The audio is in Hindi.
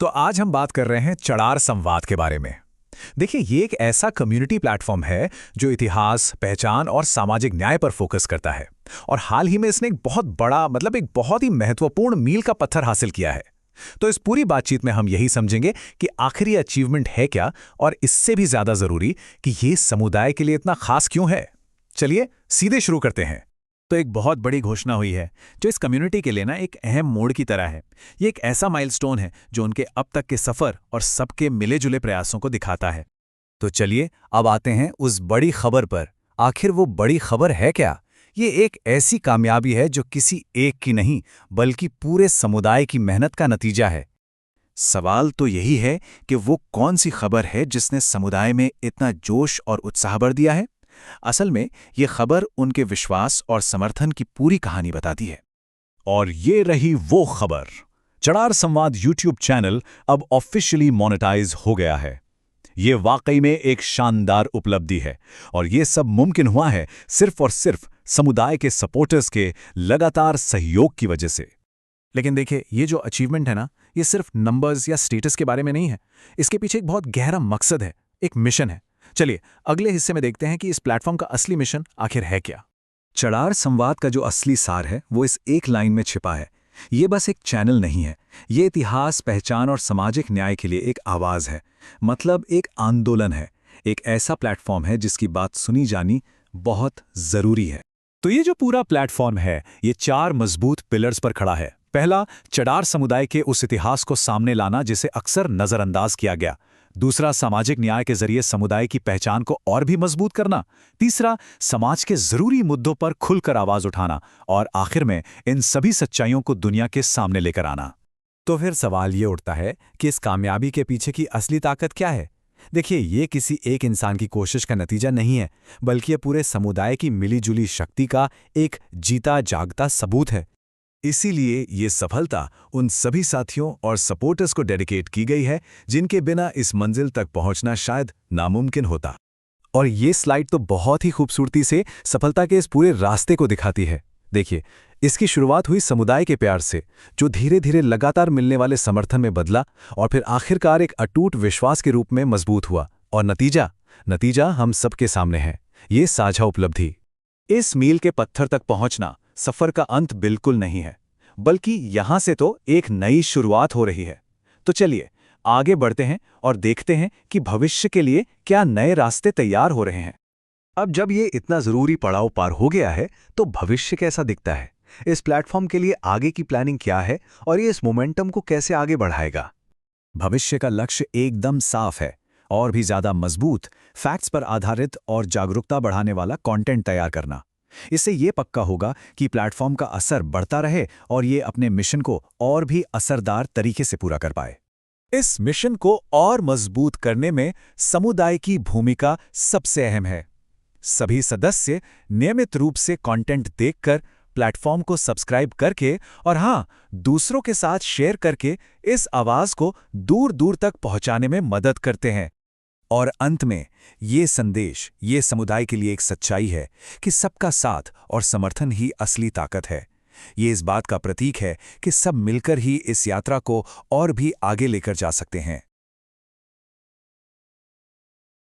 तो आज हम बात कर रहे हैं चड़ार संवाद के बारे में। देखिए, ये एक ऐसा कम्युनिटी प्लेटफॉर्म है जो इतिहास, पहचान और सामाजिक न्याय पर फोकस करता है। और हाल ही में इसने एक बहुत बड़ा एक बहुत ही महत्वपूर्ण मील का पत्थर हासिल किया है। तो इस पूरी बातचीत में हम यही समझेंगे कि आखिर ये अचीवमेंट है क्या, और इससे भी ज्यादा जरूरी कि ये समुदाय के लिए इतना खास क्यों है। चलिए सीधे शुरू करते हैं। तो एक बहुत बड़ी घोषणा हुई है जो इस कम्युनिटी के लिए ना एक अहम मोड़ की तरह है। ये एक ऐसा माइलस्टोन है जो उनके अब तक के सफर और सबके मिले जुले प्रयासों को दिखाता है। तो चलिए अब आते हैं उस बड़ी खबर पर। आखिर वो बड़ी खबर है क्या? ये एक ऐसी कामयाबी है जो किसी एक की नहीं बल्कि पूरे समुदाय की मेहनत का नतीजा है। सवाल तो यही है कि वो कौन सी खबर है जिसने समुदाय में इतना जोश और उत्साह भर दिया है। असल में ये खबर उनके विश्वास और समर्थन की पूरी कहानी बताती है। और ये रही वो खबर। चड़ार संवाद यूट्यूब चैनल अब ऑफिशियली मोनेटाइज हो गया है। ये वाकई में एक शानदार उपलब्धि है, और ये सब मुमकिन हुआ है सिर्फ और सिर्फ समुदाय के सपोर्टर्स के लगातार सहयोग की वजह से। लेकिन देखिए, ये जो अचीवमेंट है ना, ये सिर्फ नंबर्स या स्टेटस के बारे में नहीं है। इसके पीछे एक बहुत गहरा मकसद है, एक मिशन है। चलिए अगले हिस्से में देखते हैं कि इस प्लेटफॉर्म का असली मिशन आखिर है क्या। चड़ार संवाद का जो असली सार है वो इस एक लाइन में छिपा है। ये बस एक चैनल नहीं है, ये इतिहास, पहचान और सामाजिक न्याय के लिए एक आवाज है। मतलब एक आंदोलन है, एक ऐसा प्लेटफॉर्म है जिसकी बात सुनी जानी बहुत जरूरी है। तो ये जो पूरा प्लेटफॉर्म है, ये 4 मजबूत पिलर्स पर खड़ा है। पहला, चड़ार समुदाय के उस इतिहास को सामने लाना जिसे अक्सर नजरअंदाज किया गया। दूसरा, सामाजिक न्याय के जरिए समुदाय की पहचान को और भी मजबूत करना। तीसरा, समाज के जरूरी मुद्दों पर खुलकर आवाज उठाना। और आखिर में इन सभी सच्चाइयों को दुनिया के सामने लेकर आना। तो फिर सवाल ये उठता है कि इस कामयाबी के पीछे की असली ताकत क्या है? देखिए, ये किसी एक इंसान की कोशिश का नतीजा नहीं है, बल्कि ये पूरे समुदाय की मिलीजुली शक्ति का एक जीता जागता सबूत है। इसीलिए ये सफलता उन सभी साथियों और सपोर्टर्स को डेडिकेट की गई है जिनके बिना इस मंजिल तक पहुंचना शायद नामुमकिन होता। और ये स्लाइड तो बहुत ही खूबसूरती से सफलता के इस पूरे रास्ते को दिखाती है। देखिए, इसकी शुरुआत हुई समुदाय के प्यार से, जो धीरे धीरे लगातार मिलने वाले समर्थन में बदला और फिर आखिरकार एक अटूट विश्वास के रूप में मजबूत हुआ। और नतीजा हम सबके सामने है, ये साझा उपलब्धि। इस मील के पत्थर तक पहुंचना सफर का अंत बिल्कुल नहीं है, बल्कि यहां से तो एक नई शुरुआत हो रही है। तो चलिए आगे बढ़ते हैं और देखते हैं कि भविष्य के लिए क्या नए रास्ते तैयार हो रहे हैं। अब जब ये इतना जरूरी पड़ाव पार हो गया है, तो भविष्य कैसा दिखता है? इस प्लेटफॉर्म के लिए आगे की प्लानिंग क्या है और ये इस मोमेंटम को कैसे आगे बढ़ाएगा? भविष्य का लक्ष्य एकदम साफ है, और भी ज्यादा मजबूत, फैक्ट्स पर आधारित और जागरूकता बढ़ाने वाला कंटेंट तैयार करना। इससे ये पक्का होगा कि प्लेटफॉर्म का असर बढ़ता रहे और ये अपने मिशन को और भी असरदार तरीके से पूरा कर पाए। इस मिशन को और मजबूत करने में समुदाय की भूमिका सबसे अहम है। सभी सदस्य नियमित रूप से कंटेंट देखकर, प्लेटफॉर्म को सब्सक्राइब करके और दूसरों के साथ शेयर करके इस आवाज को दूर दूर तक पहुंचाने में मदद करते हैं। और अंत में ये संदेश, ये समुदाय के लिए एक सच्चाई है कि सबका साथ और समर्थन ही असली ताकत है। ये इस बात का प्रतीक है कि सब मिलकर ही इस यात्रा को और भी आगे लेकर जा सकते हैं।